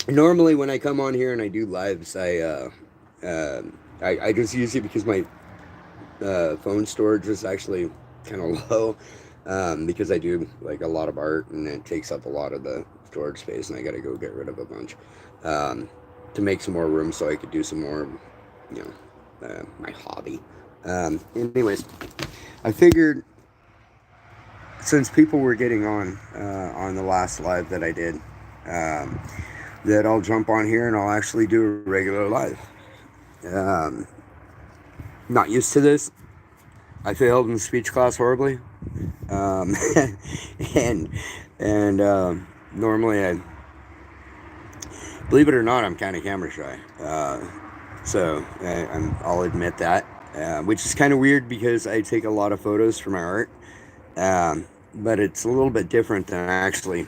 Normally when I come on here and I do lives, uh, I just use it because my phone storage is actually kind of low, because I do like a lot of art and it takes up a lot of the storage space, and I got to go get rid of a bunch, um, to make some more room so I could do some more, my hobby. Anyways, I figured since people were getting on the last live that I did, um, that I'll jump on here and I'll actually do a regular live. Um, Not used to this. I failed in speech class horribly, um, and normally I, believe it or not, I'm kind of camera shy. I'll admit that, which is kind of weird because I take a lot of photos for my art, but it's a little bit different than actually,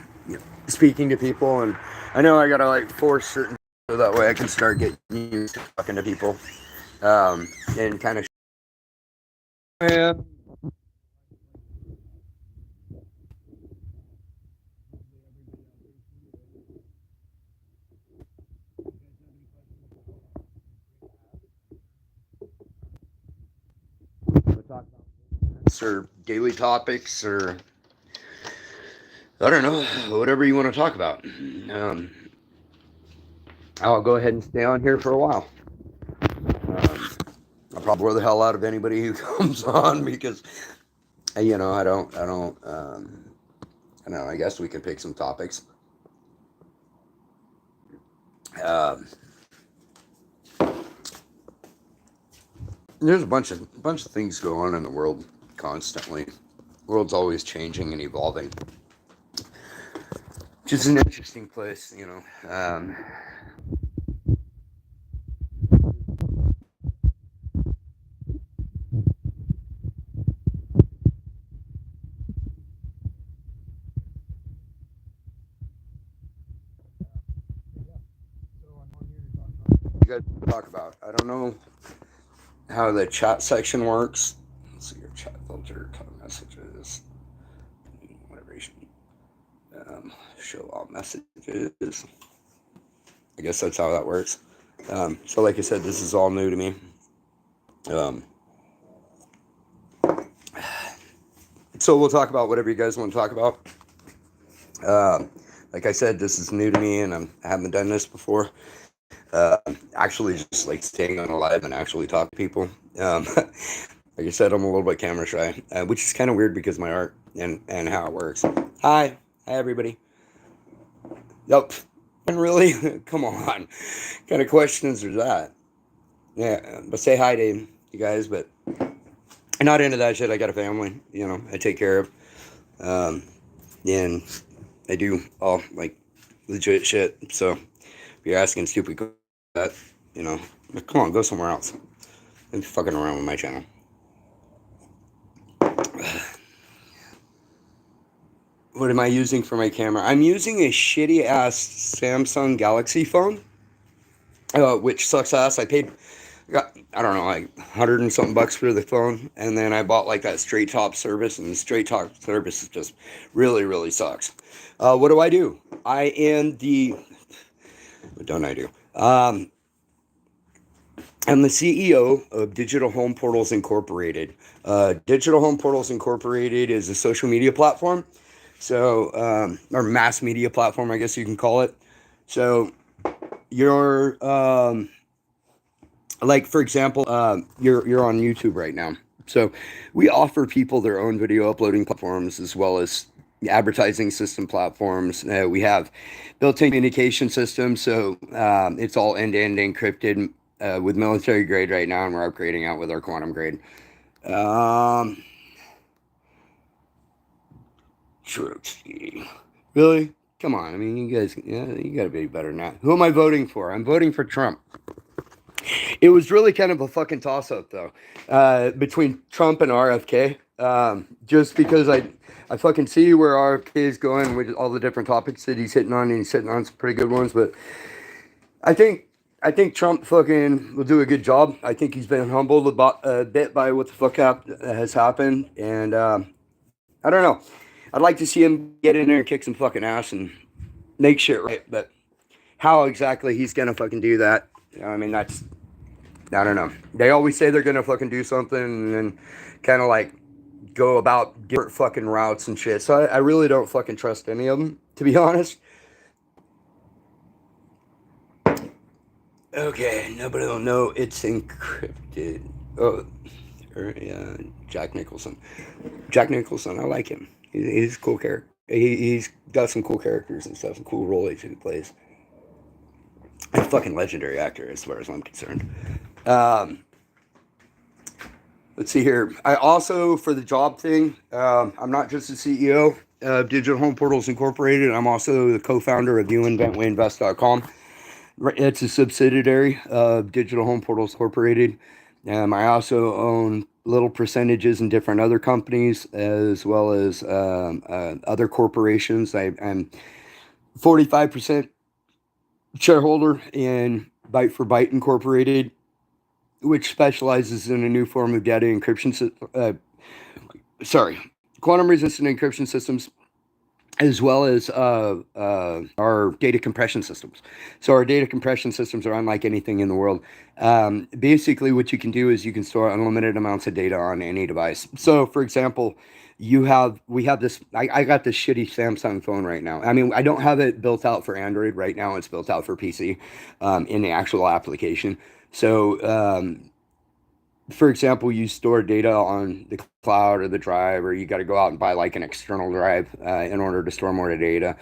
speaking to people. And I know I gotta like force certain so that way I can start getting used to talking to people, and kind of. Yeah. Or daily topics, or I don't know, whatever you want to talk about. Um, I'll go ahead and stay on here for a while. Um, I'll probably bore the hell out of anybody who comes on because I don't know. I guess we can pick some topics. Um, there's a bunch of things go on in the world constantly. The world's always changing and evolving, which is an interesting place. You guys talk about. I don't know how the chat section works. Let's see your chat filter, cover messages, moderation, show all messages. I guess that's how that works. So, like I said, this is all new to me. Um, so we'll talk about whatever you guys want to talk about. Like I said, this is new to me, and I haven't done this before. Actually, just like staying on a live and actually talk to people. Like I said, I'm a little bit camera shy, which is kind of weird because my art and how it works. Hi everybody. Yep. And really, come on, what kind of questions are that? Yeah, but say hi to you guys. But I'm not into that shit. I got a family, I take care of, um, and I do all like legit shit. So if you're asking stupid that, you know, come on, go somewhere else. I'm fucking around with my channel. What am I using for my camera? I'm using a shitty ass Samsung Galaxy phone, which sucks ass. I don't know, like 100 and something bucks for the phone, and then I bought like that straight top service, and the straight top service is just really, really sucks. What do? I am the what don't I do? I'm the CEO of Digital Home Portals Incorporated. Digital Home Portals Incorporated is a social media platform, or mass media platform, I guess you can call it. So you're like, for example, you're on YouTube right now. So we offer people their own video uploading platforms as well as advertising system platforms. We have built-in communication systems, so it's all end-to-end encrypted with military grade right now, and we're upgrading out with our quantum grade. Um, really? Come on. I mean, you guys, you got to be better than that. Who am I voting for? I'm voting for Trump. It was really kind of a fucking toss up, though, between Trump and RFK. Just because I fucking see where RFK is going with all the different topics that he's hitting on, and he's hitting on some pretty good ones. But I think I think Trump fucking will do a good job. I think he's been humbled about a bit by what the has happened, and I don't know. I'd like to see him get in there and kick some fucking ass and make shit right, but how exactly he's gonna fucking do that. I mean, that's, I don't know. They always say they're gonna fucking do something and then kind of like go about different fucking routes and shit. So I really don't fucking trust any of them, to be honest. Okay, nobody will know it's encrypted. Oh, Jack Nicholson. Jack Nicholson, I like him. He's a cool character. He's got some cool characters and stuff, some cool roles he plays. A fucking legendary actor, as far as I'm concerned. Um, let's see here. I also, for the job thing, I'm not just the CEO of Digital Home Portals Incorporated. I'm also the co-founder of uinventwayinvest.com. It's a subsidiary of Digital Home Portals Incorporated. I also own little percentages in different other companies as well as other corporations. I'm 45% shareholder in Byte for Byte Incorporated, which specializes in a new form of data encryption, quantum resistant encryption systems, as well as our data compression systems. So our data compression systems are unlike anything in the world. Basically, what you can do is you can store unlimited amounts of data on any device. So, for example, we have this. I got this shitty Samsung phone right now. I mean, I don't have it built out for Android right now. It's built out for PC in the actual application. So for example, you store data on the cloud or the drive, or you got to go out and buy like an external drive in order to store more data,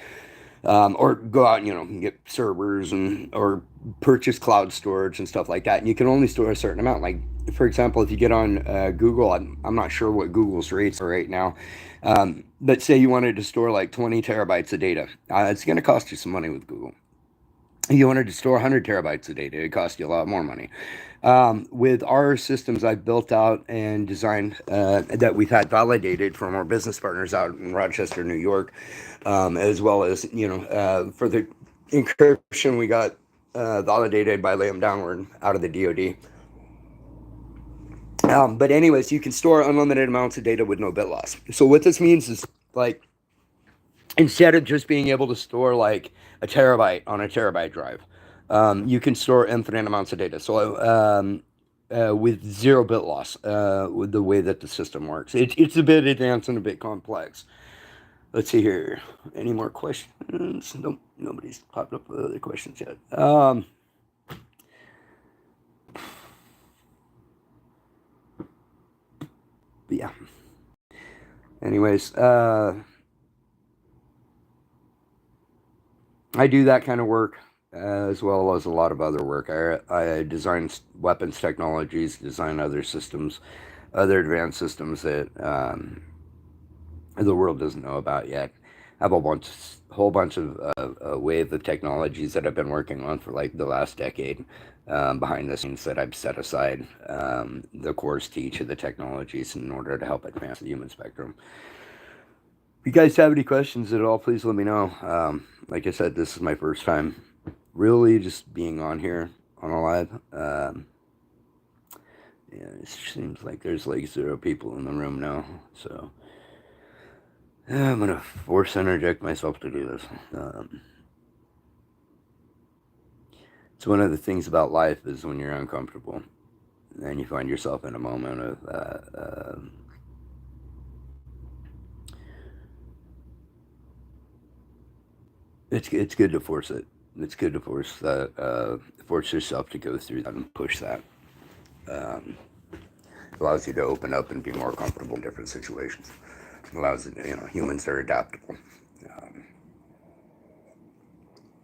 or go out and get servers and or purchase cloud storage and stuff like that. And you can only store a certain amount. Like for example, if you get on Google, I'm not sure what Google's rates are right now. But say you wanted to store like 20 terabytes of data, it's going to cost you some money with Google. If you wanted to store 100 terabytes of data, it cost you a lot more money. With our systems I've built out and designed that we've had validated from our business partners out in Rochester, New York, as well as, for the encryption, we got validated by Liam Downward out of the DoD. But anyways, you can store unlimited amounts of data with no bit loss. So what this means is, like, instead of just being able to store like a terabyte on a terabyte drive, you can store infinite amounts of data. So with zero bit loss, with the way that the system works, it's a bit advanced and a bit complex. Let's see here. Any more questions? Nope, nobody's popped up with other questions yet. But yeah. Anyways, I do that kind of work as well as a lot of other work. I design weapons technologies, design other systems, other advanced systems that the world doesn't know about yet. I have a whole bunch of a wave of technologies that I've been working on for like the last decade behind the scenes that I've set aside the course to each of the technologies in order to help advance the human spectrum. If you guys have any questions at all, please let me know. Like I said, this is my first time really just being on here on a live. Yeah, it seems like there's like 0 people in the room now. So I'm going to force interject myself to do this. It's one of the things about life is when you're uncomfortable and you find yourself in a moment of it's good to force it. It's good to force that, force yourself to go through that and push that. Allows you to open up and be more comfortable in different situations. Allows humans are adaptable.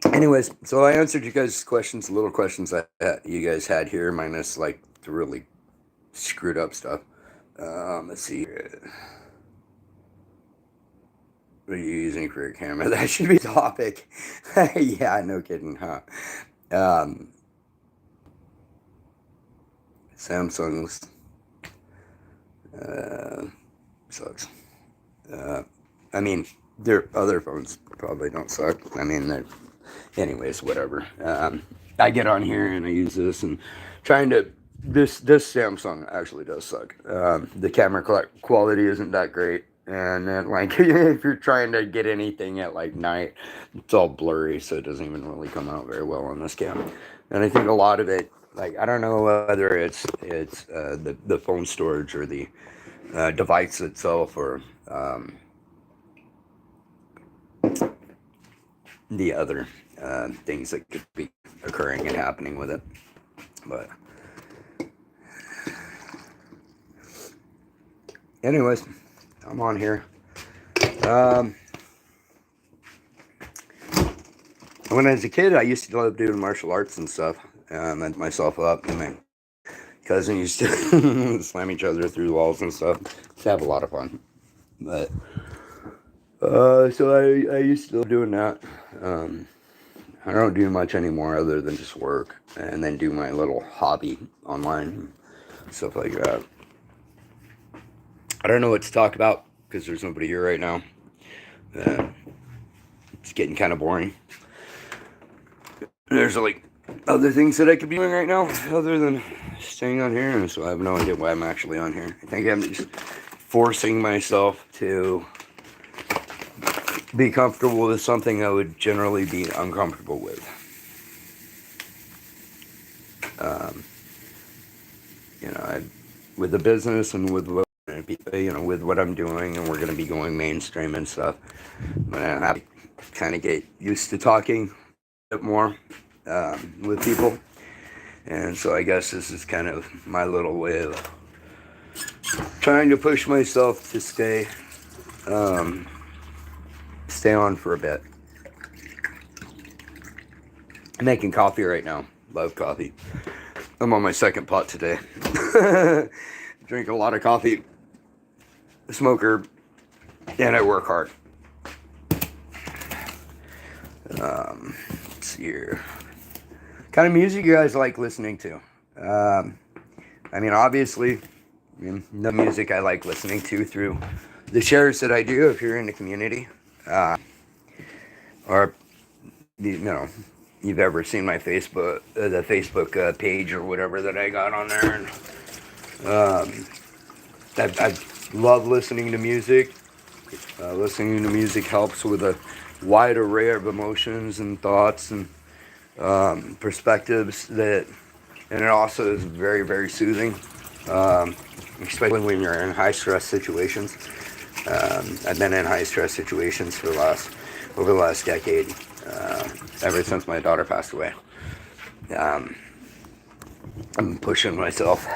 Anyways, so I answered you guys' questions, little questions that you guys had here, minus like the really screwed up stuff. Let's see. What are you using for your camera? That should be a topic. Yeah, no kidding, huh? Samsung's sucks. I mean, their other phones probably don't suck. I mean, anyways, whatever. I get on here and I use this and trying to. This Samsung actually does suck. The camera quality isn't that great. And then, like, if you're trying to get anything at like night, it's all blurry, so it doesn't even really come out very well on this cam. And I think a lot of it, like, I don't know whether it's the phone storage or the device itself or the other things that could be occurring and happening with it. But anyways, I'm on here. When I was a kid, I used to love doing martial arts and stuff. I met myself up, and my cousin used to slam each other through walls and stuff. Used to have a lot of fun. But so I used to love doing that. I don't do much anymore other than just work and then do my little hobby online, stuff like that. I don't know what to talk about because there's nobody here right now. It's getting kind of boring. There's like other things that I could be doing right now other than staying on here, and so I have no idea why I'm actually on here. I think I'm just forcing myself to be comfortable with something I would generally be uncomfortable with. With the business and with what, with what I'm doing, and we're going to be going mainstream and stuff. I'm going to have to kind of get used to talking a bit more with people. And so I guess this is kind of my little way of trying to push myself to stay on for a bit. I'm making coffee right now. Love coffee. I'm on my second pot today. Drink a lot of coffee. Smoker. And I work hard. Let's see here. What kind of music you guys like listening to? Obviously, the music I like listening to through the shares that I do if you're in the community. Or, you've ever seen my Facebook, the Facebook page or whatever that I got on there. And I love listening to music. Listening to music helps with a wide array of emotions and thoughts and perspectives and it also is very, very soothing, especially when you're in high stress situations. I've been in high stress situations over the last decade, ever since my daughter passed away. I'm pushing myself.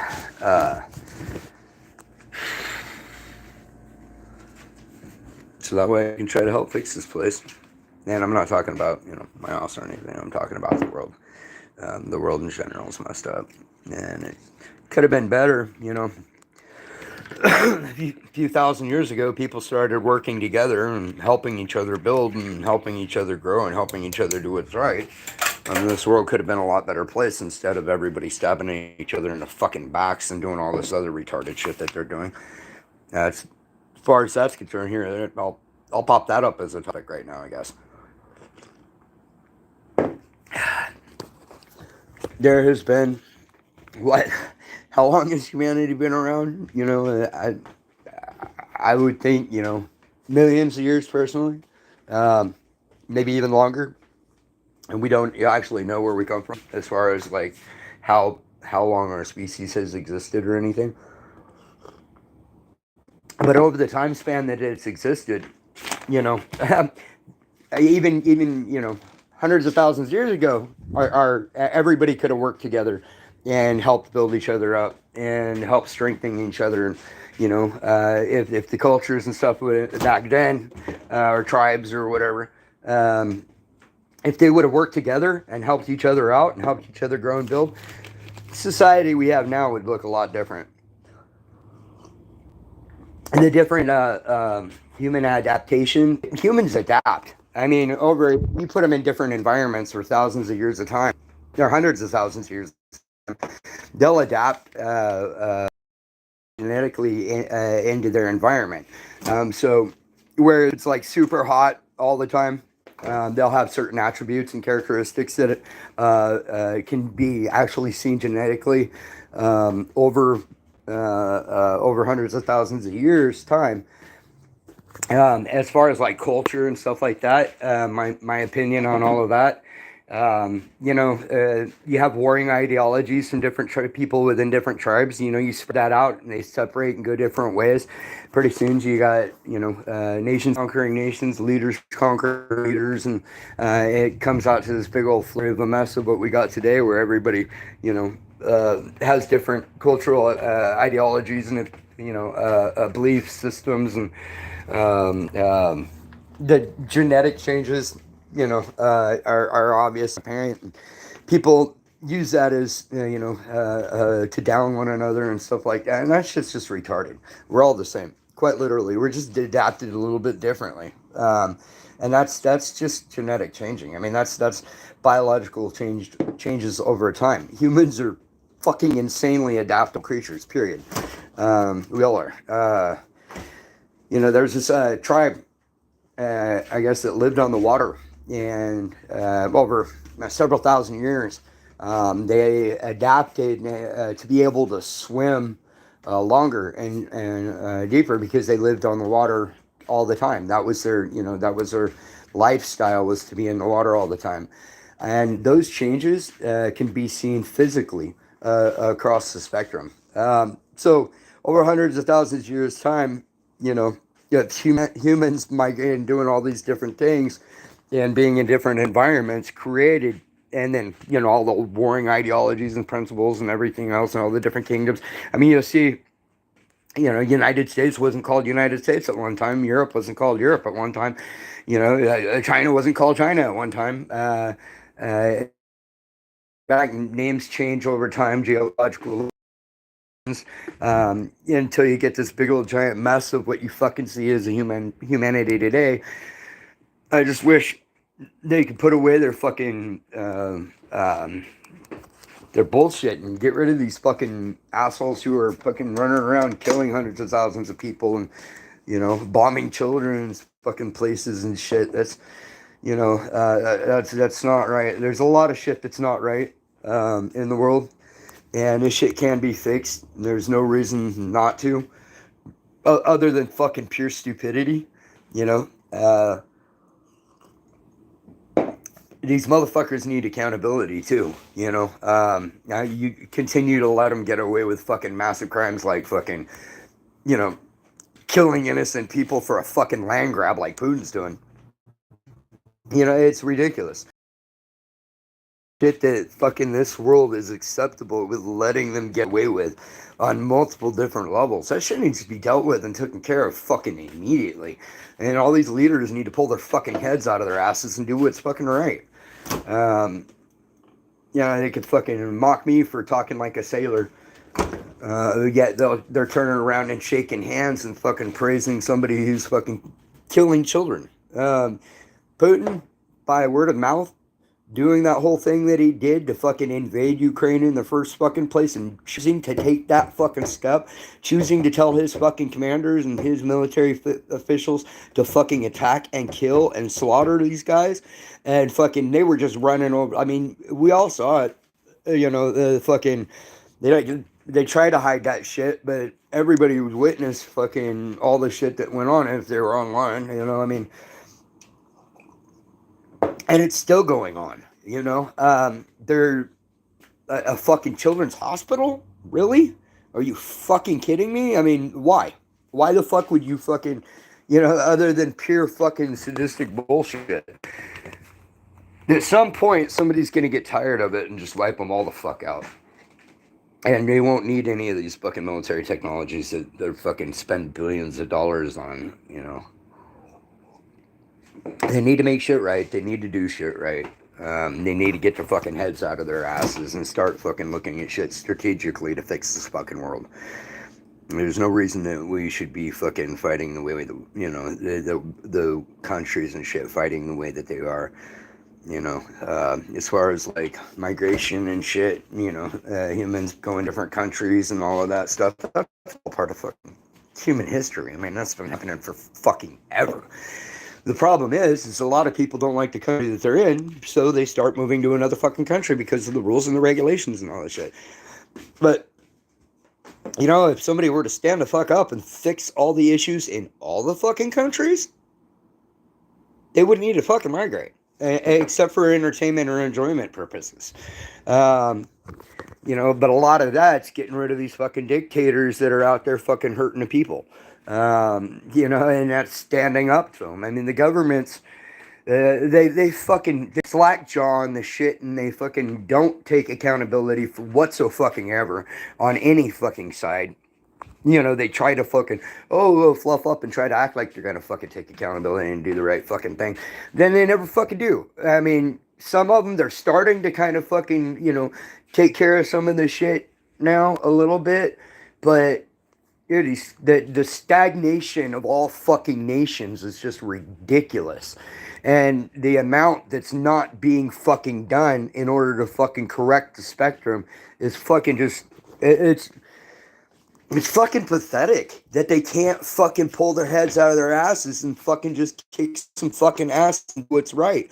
So that way I can try to help fix this place. And I'm not talking about, my house or anything. I'm talking about the world. The world in general is messed up. And it could have been better, A few thousand years ago, people started working together and helping each other build and helping each other grow and helping each other do what's right. This world could have been a lot better place instead of everybody stabbing each other in the fucking backs and doing all this other retarded shit that they're doing. As far as that's concerned, here, I'll pop that up as a topic right now, I guess. There has been, how long has humanity been around? I would think, millions of years personally, maybe even longer. And we don't actually know where we come from as far as like how long our species has existed or anything. But over the time span that it's existed, even hundreds of thousands of years ago, everybody could have worked together and helped build each other up and help strengthen each other. If the cultures and stuff back then, or tribes or whatever, if they would have worked together and helped each other out and helped each other grow and build, society we have now would look a lot different. And the different human adaptation, humans adapt. You put them in different environments for thousands of years of time, or hundreds of thousands of years. They'll adapt genetically into their environment. So where it's like super hot all the time, they'll have certain attributes and characteristics that can be actually seen genetically over hundreds of thousands of years time. As far as like culture and stuff like that, my opinion on all of that, you have warring ideologies from different people within different tribes. You spread that out and they separate and go different ways. Pretty soon you got, nations conquering nations, leaders conquer leaders, and it comes out to this big old flurry of a mess of what we got today, where everybody, has different cultural ideologies and, belief systems, and the genetic changes, are obvious, apparent. And people use that as, to down one another and stuff like that. And that shit's just retarded. We're all the same, quite literally. We're just adapted a little bit differently. And that's just genetic changing. I mean, that's biological changes over time. Humans are fucking insanely adaptable creatures. Period. We all are. There's this tribe, I guess, that lived on the water, and over several thousand years, they adapted to be able to swim longer and deeper, because they lived on the water all the time. That was their lifestyle, was to be in the water all the time. And those changes can be seen physically across the spectrum. So over hundreds of thousands of years time, you have humans migrating, doing all these different things, and being in different environments created, and then all the warring ideologies and principles and everything else, and all the different kingdoms. I mean, you'll see, United States wasn't called United States at one time. Europe wasn't called Europe at one time. China wasn't called China at one time. Back names change over time, geological, until you get this big old giant mess of what you fucking see as a humanity today. I just wish they could put away their fucking their bullshit and get rid of these fucking assholes who are fucking running around killing hundreds of thousands of people, and bombing children's fucking places and shit. That's not right. There's a lot of shit that's not right in the world. And this shit can be fixed. There's no reason not to, other than fucking pure stupidity. These motherfuckers need accountability too. Now you continue to let them get away with fucking massive crimes like fucking, killing innocent people for a fucking land grab like Putin's doing. It's ridiculous. Shit that fucking this world is acceptable with letting them get away with on multiple different levels. That shit needs to be dealt with and taken care of fucking immediately. And all these leaders need to pull their fucking heads out of their asses and do what's fucking right. They could fucking mock me for talking like a sailor. Yet they're turning around and shaking hands and fucking praising somebody who's fucking killing children. Putin, by word of mouth, doing that whole thing that he did to fucking invade Ukraine in the first fucking place, and choosing to take that fucking step, choosing to tell his fucking commanders and his military officials to fucking attack and kill and slaughter these guys, and fucking they were just running over. I mean, we all saw it. The fucking they try to hide that shit, but everybody was witness fucking all the shit that went on if they were online. I mean. And it's still going on, They're a fucking children's hospital? Really? Are you fucking kidding me? I mean, why? Why the fuck would you fucking, other than pure fucking sadistic bullshit? At some point, somebody's going to get tired of it and just wipe them all the fuck out. And they won't need any of these fucking military technologies that they're fucking spend billions of dollars on, They need to make shit right. They need to do shit right. They need to get their fucking heads out of their asses and start fucking looking at shit strategically to fix this fucking world. There's no reason that we should be fucking fighting the way the countries and shit fighting the way that they are. As far as like migration and shit, humans going different countries and all of that stuff, that's all part of fucking human history. I mean, that's been happening for fucking ever. The problem is a lot of people don't like the country that they're in, so they start moving to another fucking country because of the rules and the regulations and all that shit. But You know, if somebody were to stand the fuck up and fix all the issues in all the fucking countries, they wouldn't need to fucking migrate, except for entertainment or enjoyment purposes. Um, you know, but a lot of that's getting rid of these fucking dictators that are out there fucking hurting the people. You know, and that's standing up to them. I mean, the governments, they fucking they slack jaw on the shit, and they fucking don't take accountability for whatsoever on any fucking side. You know, they try to fucking, fluff up and try to act like they're gonna fucking take accountability and do the right fucking thing. Then they never fucking do. I mean, some of them, they're starting to kind of fucking, you know, take care of some of the shit now a little bit. But the stagnation of all fucking nations is just ridiculous. And the amount that's not being fucking done in order to fucking correct the spectrum is fucking just, it's fucking pathetic that they can't fucking pull their heads out of their asses and fucking just kick some fucking ass and do what's right.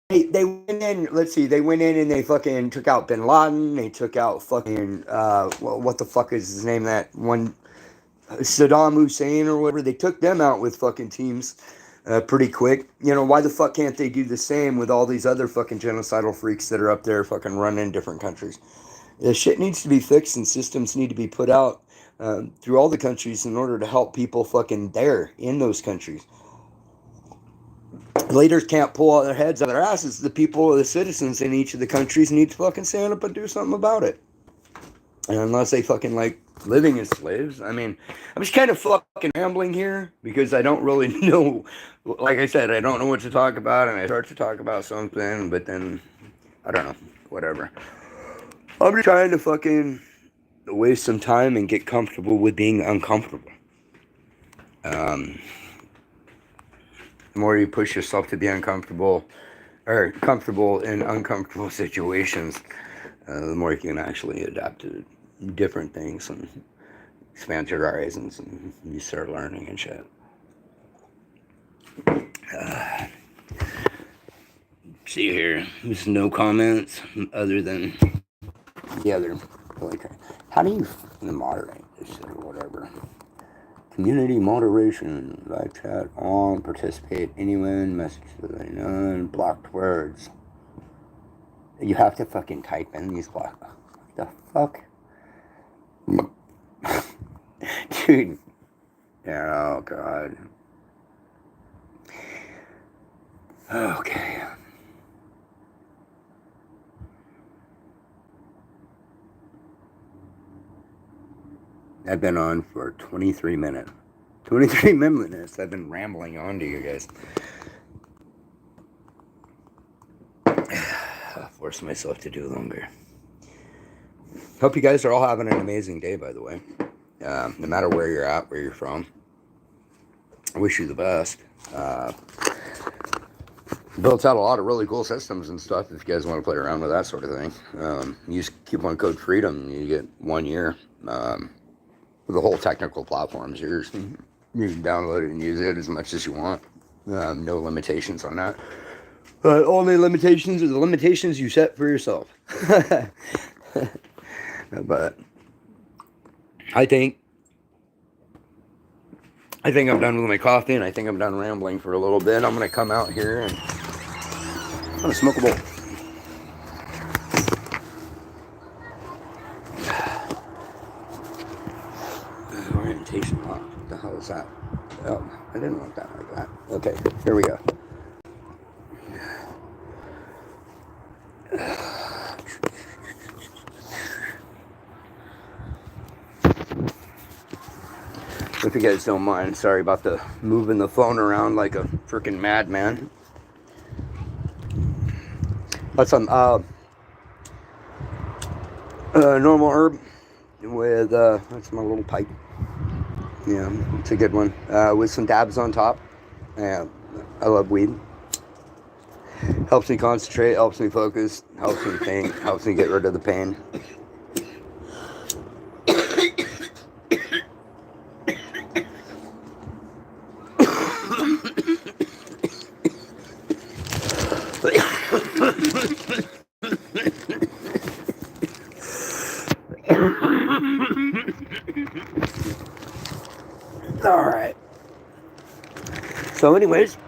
They went in, let's see, they went in and they fucking took out Bin Laden. They took out fucking, what the fuck is his name? That one, Saddam Hussein or whatever. They took them out with fucking teams pretty quick. You know, why the fuck can't they do the same with all these other fucking genocidal freaks that are up there fucking running different countries? The shit needs to be fixed and systems need to be put out through all the countries in order to help people fucking there in those countries. Leaders can't pull out their heads out of their asses. The people, the citizens in each of the countries need to fucking stand up and do something about it. And unless they fucking like living as slaves. I mean, I'm just kind of fucking rambling here because I don't really know. Like I said, I don't know what to talk about, and I start to talk about something, but then I don't know. Whatever. I'm just trying to fucking waste some time and get comfortable with being uncomfortable. The more you push yourself to be uncomfortable, or comfortable in uncomfortable situations, the more you can actually adapt to different things and expand your horizons and you start learning and shit. See here, there's no comments other than the other. Like, how do you moderate this shit or whatever? Community moderation, live chat on, participate anyone, messages none, blocked words. You have to fucking type in these block. What the fuck? Dude. Yeah, oh god. Okay. I've been on for 23 minutes. 23 minutes I've been rambling on to you guys. I'll force myself to do longer. Hope you guys are all having an amazing day, by the way. No matter where you're at, where you're from. I wish you the best. Built out a lot of really cool systems and stuff if you guys want to play around with that sort of thing. You use coupon code FREEDOM, you get 1 year. The whole technical platform's yours. You can download it and use it as much as you want. No limitations on that. Only limitations are the limitations you set for yourself. But I think I'm done with my coffee, and I think I'm done rambling for a little bit. I'm going to come out here and I'm going to smoke a bowl. Orientation lock. What the hell is that? Oh, I didn't want that like that. Okay, here we go. If you guys don't mind, sorry about the moving the phone around like a freaking madman. That's some normal herb with that's my little pipe. Yeah, it's a good one. With some dabs on top. Yeah, I love weed. Helps me concentrate, helps me focus, helps me think, helps me get rid of the pain. So, anyways,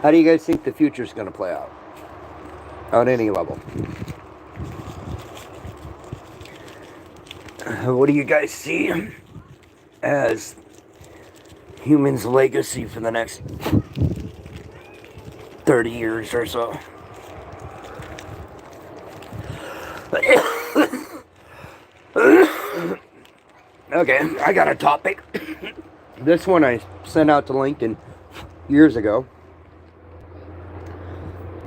how do you guys think the future's going to play out on any level? What do you guys see as humans' legacy for the next 30 years or so? Okay, I got a topic. This one I sent out to LinkedIn years ago.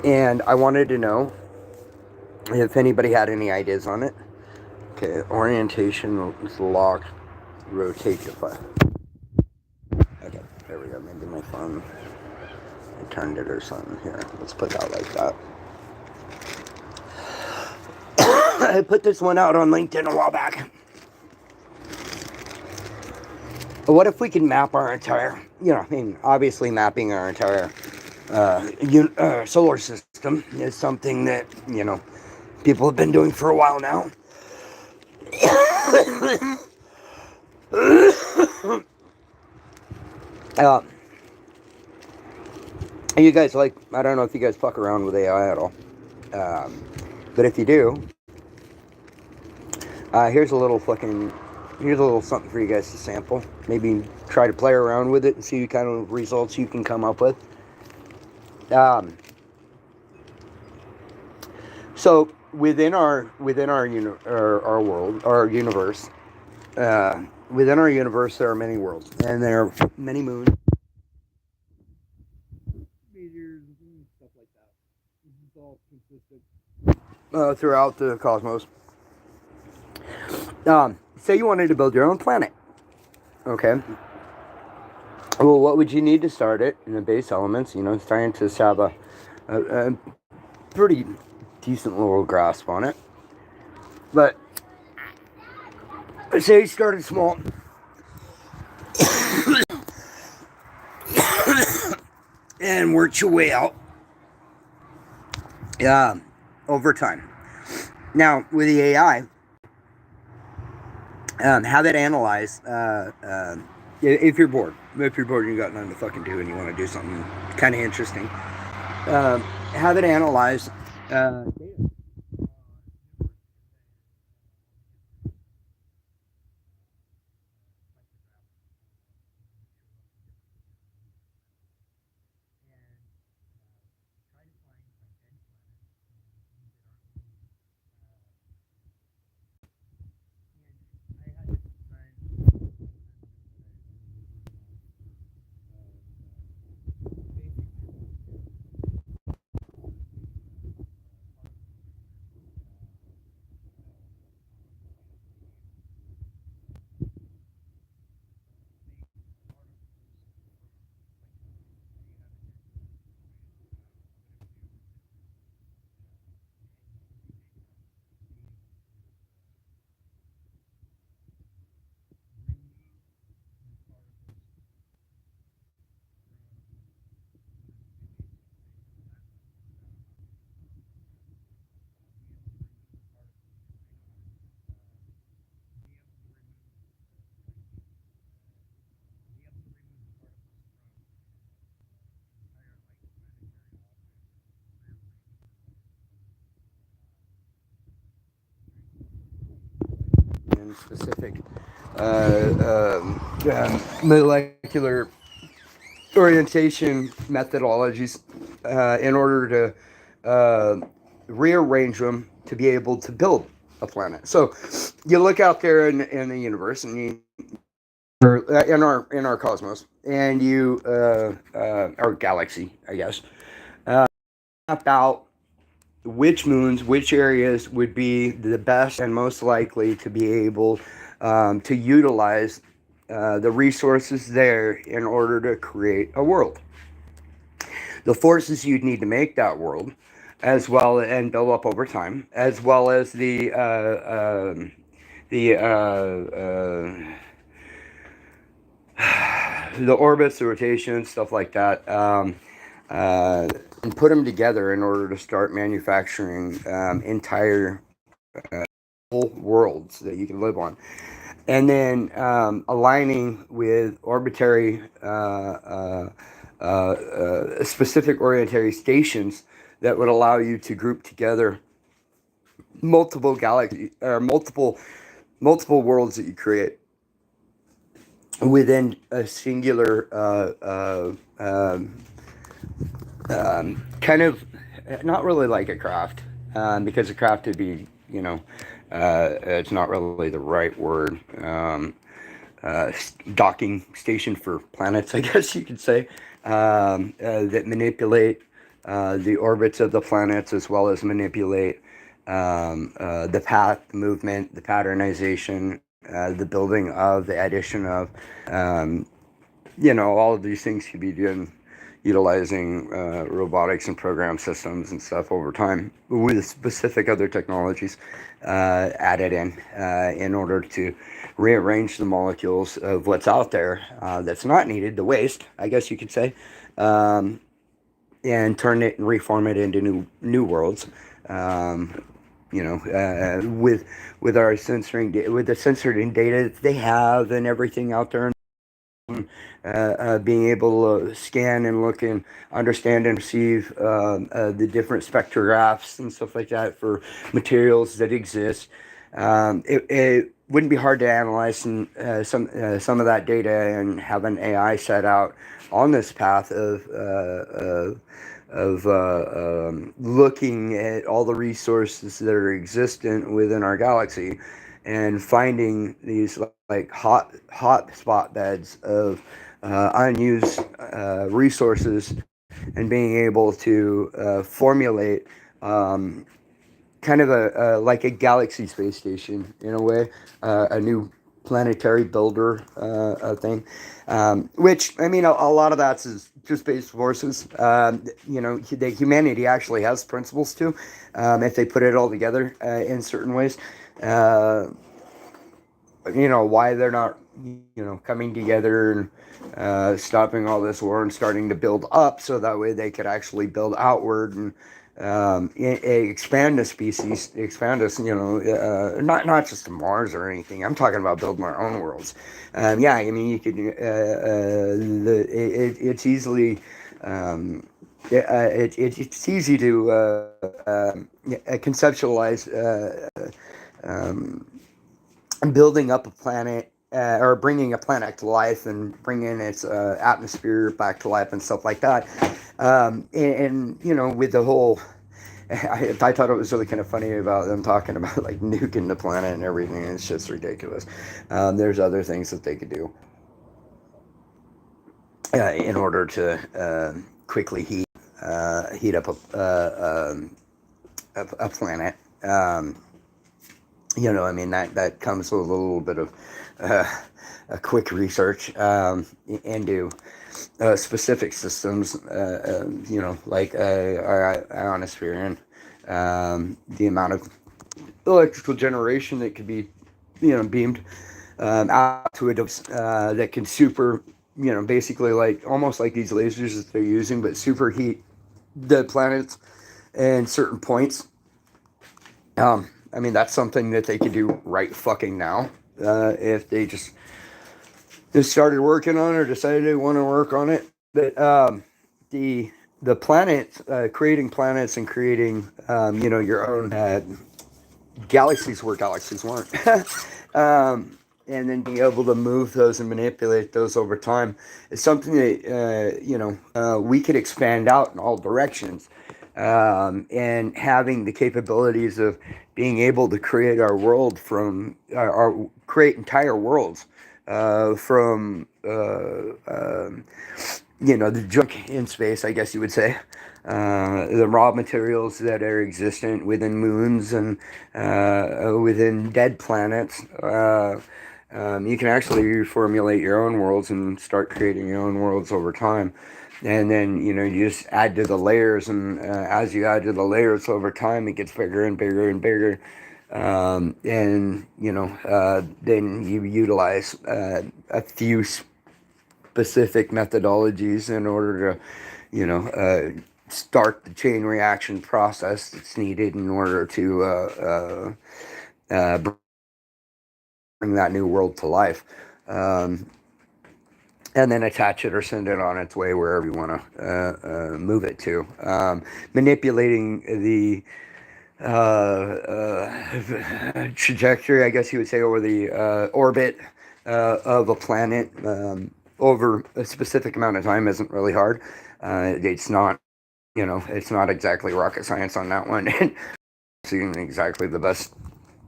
And I wanted to know if anybody had any ideas on it. Okay, orientation is locked. Rotate to 5. Okay, there we go. Maybe my phone, I turned it or something. Here, let's put that like that. I put this one out on LinkedIn a while back. What if we can map our entire, obviously mapping our entire solar system is something that, people have been doing for a while now. You guys I don't know if you guys fuck around with AI at all. But if you do, here's a little something for you guys to sample. Maybe try to play around with it and see what kind of results you can come up with. So within our world, our universe, within our universe, there are many worlds, and there are many moons, meteors, and stuff like that. This is all consistent throughout the cosmos. Say you wanted to build your own planet. Okay. Well, what would you need to start it in the base elements? Scientists have a pretty decent little grasp on it. But say you started small. And worked your way out. Over time. Now, with the AI, have it analyze, if you're bored, and you got nothing to fucking do and you want to do something kind of interesting, have it analyze data. Specific molecular orientation methodologies in order to rearrange them to be able to build a planet. So you look out there in the universe, and in our cosmos, and our galaxy, I guess, map out which moons, which areas would be the best and most likely to be able to utilize the resources there in order to create a world. The forces you'd need to make that world, as well, and build up over time, as well as the orbits, the rotation, stuff like that, and put them together in order to start manufacturing entire whole worlds that you can live on, and then aligning with arbitrary specific orientation stations that would allow you to group together multiple galaxies or multiple worlds that you create within a singular kind of, not really like a craft, because a craft would be, it's not really the right word. Docking station for planets, I guess you could say, that manipulate the orbits of the planets, as well as manipulate the path, the movement, the patternization, the building of, the addition of, all of these things could be done utilizing robotics and program systems and stuff over time, with specific other technologies added in order to rearrange the molecules of what's out there that's not needed, the waste, I guess you could say, and turn it and reform it into new worlds. With our censoring, with the censoring data that they have and everything out there. Being able to scan and look and understand and receive the different spectrographs and stuff like that for materials that exist. It wouldn't be hard to analyze some of that data and have an AI set out on this path of looking at all the resources that are existent within our galaxy, and finding these like hot spot beds of unused resources, and being able to formulate kind of like a galaxy space station in a way, a new planetary builder thing, which, I mean, a lot of that's is just Space Forces. The humanity actually has principles too, if they put it all together in certain ways. Why they're not, coming together and stopping all this war and starting to build up, so that way they could actually build outward and expand the species, expand us, not just to Mars or anything. I'm talking about building our own worlds. I mean, you could, it's easily, it's easy to conceptualize building up a planet, or bringing a planet to life and bringing its atmosphere back to life and stuff like that. With the whole, I thought it was really kind of funny about them talking about like nuking the planet and everything. It's just ridiculous. There's other things that they could do in order to quickly heat up a planet. I mean, that comes with a little bit of a quick research into specific systems, like our ionosphere, and the amount of electrical generation that could be, beamed out to it, that can basically like almost like these lasers that they're using, but superheat the planets and certain points. I mean, that's something that they could do right fucking now, if they just started working on it or decided they want to work on it. But the planets, creating planets and creating, your own galaxies where galaxies weren't, and then being able to move those and manipulate those over time is something that we could expand out in all directions. And having the capabilities of being able to create our world from, or create entire worlds from the junk in space, I guess you would say, the raw materials that are existent within moons and within dead planets. You can actually reformulate your own worlds and start creating your own worlds over time. And then, you just add to the layers, and as you add to the layers over time, it gets bigger and bigger and bigger. And, then you utilize a few specific methodologies in order to, start the chain reaction process that's needed in order to bring that new world to life. Um, and then attach it or send it on its way wherever you want to move it to. Manipulating the trajectory, I guess you would say, over the orbit of a planet over a specific amount of time isn't really hard. It's not, it's not exactly rocket science on that one. It's exactly the best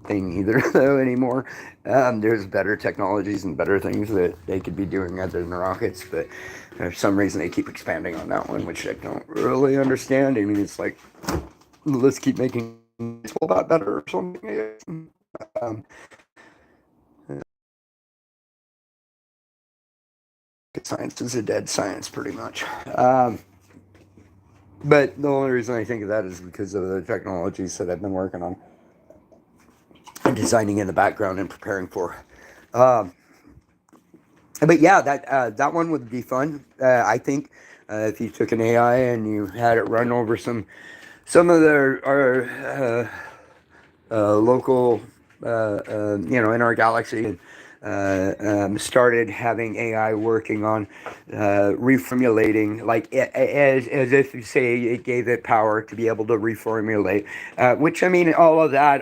thing either, though, anymore. There's better technologies and better things that they could be doing other than rockets, but for some reason they keep expanding on that one, which I don't really understand. I mean, it's like, let's keep making it a lot better or something. Um, Science is a dead science, pretty much. But the only reason I think of that is because of the technologies that I've been working on and designing in the background and preparing for. Um, but yeah, that one would be fun. I think if you took an AI and you had it run over some of our local, in our galaxy, and started having AI working on reformulating, like as if you say it gave it power to be able to reformulate. Which, I mean, all of that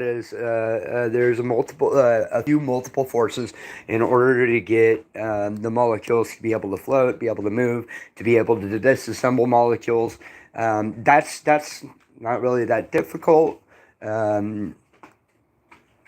is there's a few multiple forces in order to get the molecules to be able to float, be able to move, to be able to disassemble molecules. That's not really that difficult. Um,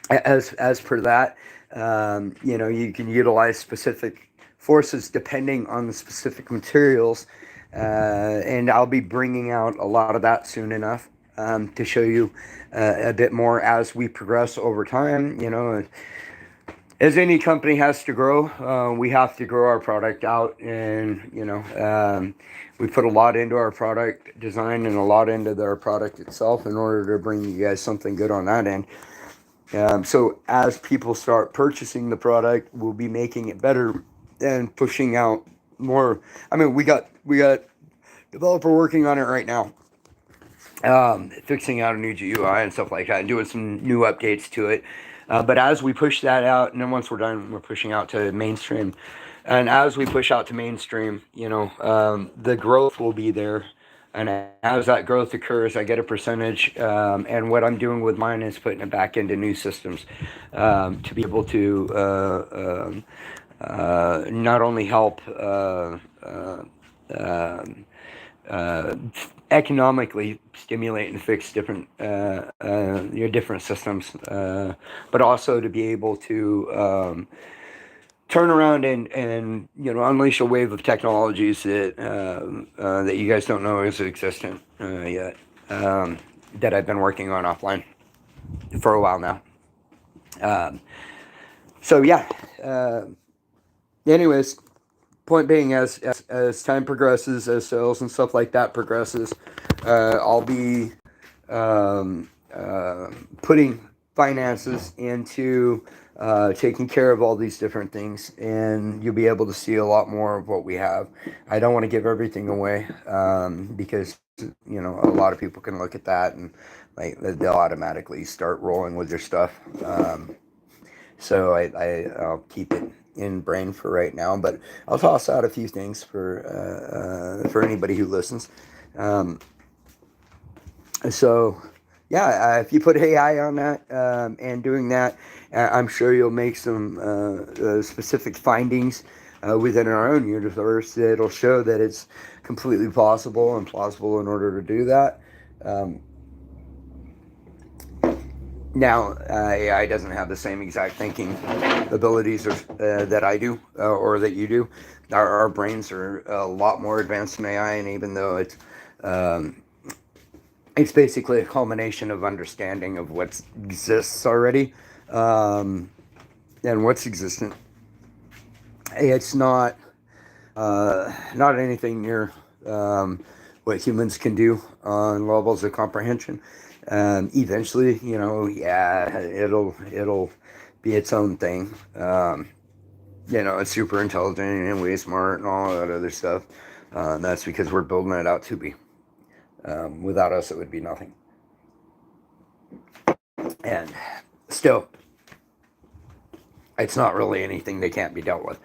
as per that, you can utilize specific forces depending on the specific materials, and I'll be bringing out a lot of that soon enough to show you a bit more as we progress over time. As any company has to grow, we have to grow our product out, and we put a lot into our product design and a lot into our product itself in order to bring you guys something good on that end. So as people start purchasing the product, we'll be making it better and pushing out more. I mean, we got developer working on it right now, fixing out a new GUI and stuff like that, and doing some new updates to it. But as we push that out, and then once we're done, we're pushing out to mainstream. And as we push out to mainstream, the growth will be there. And as that growth occurs, I get a percentage. And what I'm doing with mine is putting it back into new systems to be able to not only help economically stimulate and fix different your different systems, but also to be able to turn around and unleash a wave of technologies that you guys don't know is existent yet, that I've been working on offline for a while now. So yeah. Anyways, point being, as time progresses, as sales and stuff like that progresses, I'll be putting finances into taking care of all these different things, and you'll be able to see a lot more of what we have. I don't want to give everything away because a lot of people can look at that and they'll automatically start rolling with their stuff. So I'll keep it in brain for right now, but I'll toss out a few things for anybody who listens. So yeah, if you put AI on that and doing that, I'm sure you'll make some specific findings within our own universe that'll show that it's completely possible and plausible in order to do that. Now, AI doesn't have the same exact thinking abilities that I do or that you do. Our brains are a lot more advanced than AI, and even though it's basically a culmination of understanding of what exists already and what's existent, it's not anything near what humans can do on levels of comprehension. Eventually, it'll be its own thing. It's super intelligent and way smart and all that other stuff. That's because we're building it out to be. Without us, it would be nothing. And still, it's not really anything that can't be dealt with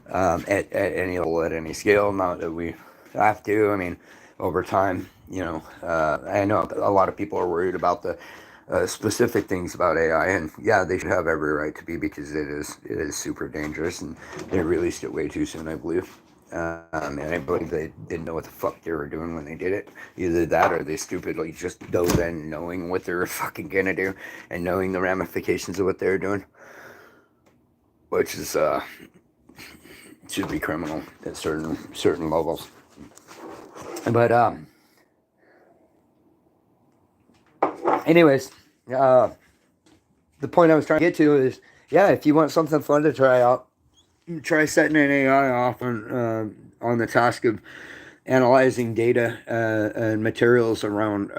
at any level, at any scale. Not that we have to. I mean, over time, I know a lot of people are worried about the specific things about AI, and yeah, they should have every right to be, because it is super dangerous, and they released it way too soon, I believe. And I believe they didn't know what the fuck they were doing when they did it. Either that, or they stupidly just dove in knowing what they were fucking gonna do and knowing the ramifications of what they were doing, which is should be criminal at certain levels. But anyways, the point I was trying to get to is, yeah, if you want something fun to try out, try setting an AI off on the task of analyzing data and materials around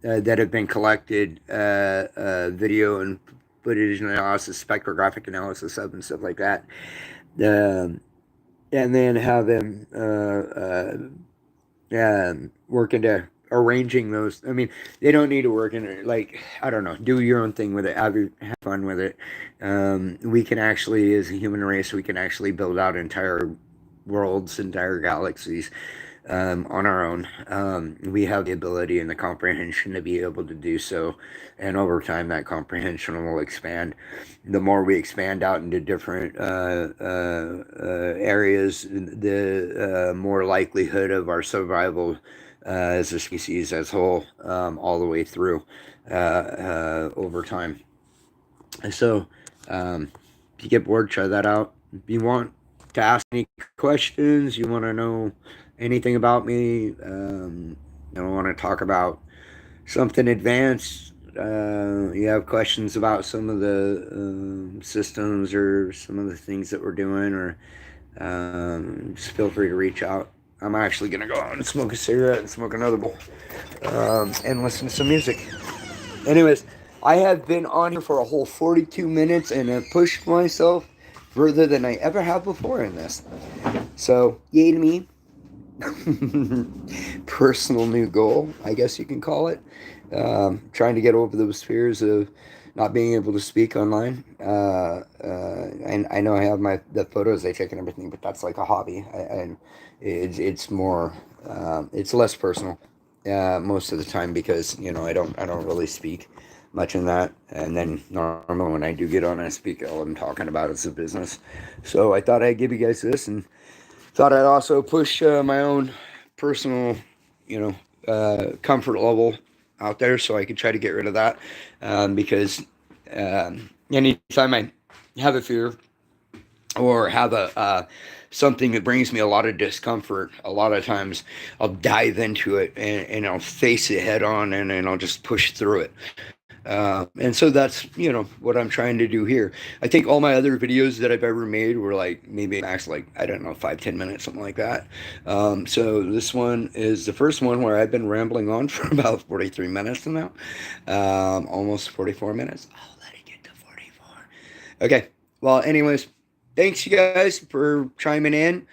that have been collected, video and footage analysis, spectrographic analysis of, and stuff like that. And then have them work into arranging those. I mean, they don't need to work in it. Like, I don't know, do your own thing with it, have fun with it. We can actually, as a human race, we can actually build out entire worlds, entire galaxies on our own. We have the ability and the comprehension to be able to do so, and over time that comprehension will expand. The more we expand out into different areas, the more likelihood of our survival as a species as a whole, all the way through over time. So if you get bored, try that out. If you want to ask any questions, you want to know anything about me, you want to talk about something advanced, you have questions about some of the systems or some of the things that we're doing, or just feel free to reach out. I'm actually going to go out and smoke a cigarette and smoke another bowl, and listen to some music. Anyways, I have been on here for a whole 42 minutes and have pushed myself further than I ever have before in this. So, yay to me. Personal new goal, I guess you can call it. Trying to get over those fears of not being able to speak online. And I know I have the photos I take and everything, but that's like a hobby, and it's more, it's less personal most of the time, because I don't really speak much in that. And then normally when I do get on, I speak, all I'm talking about is the business. So I thought I'd give you guys this, and thought I'd also push my own personal, comfort level out there, so I could try to get rid of that, because anytime I have a fear or have a something that brings me a lot of discomfort, a lot of times I'll dive into it, and I'll face it head on, and I'll just push through it. And so that's, what I'm trying to do here. I think all my other videos that I've ever made were like maybe max, like, I don't know, 5-10 minutes, something like that. So this one is the first one where I've been rambling on for about 43 minutes now, almost 44 minutes. I'll let it get to 44. Okay. Well, anyways, thanks you guys for chiming in.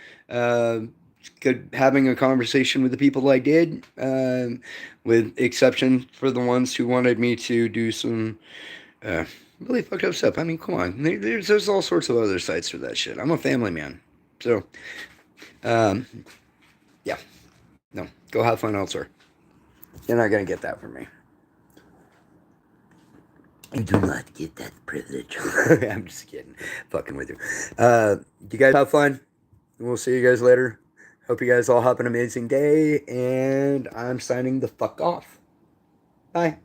Good having a conversation with the people I did, with exception for the ones who wanted me to do some really fucked up stuff. I mean, come on, there's all sorts of other sides to that shit. I'm a family man, so yeah, no, go have fun elsewhere. You're not gonna get that from me. You do not get that privilege. I'm just kidding, fucking with you. You guys have fun. We'll see you guys later. Hope you guys all have an amazing day, and I'm signing the fuck off. Bye.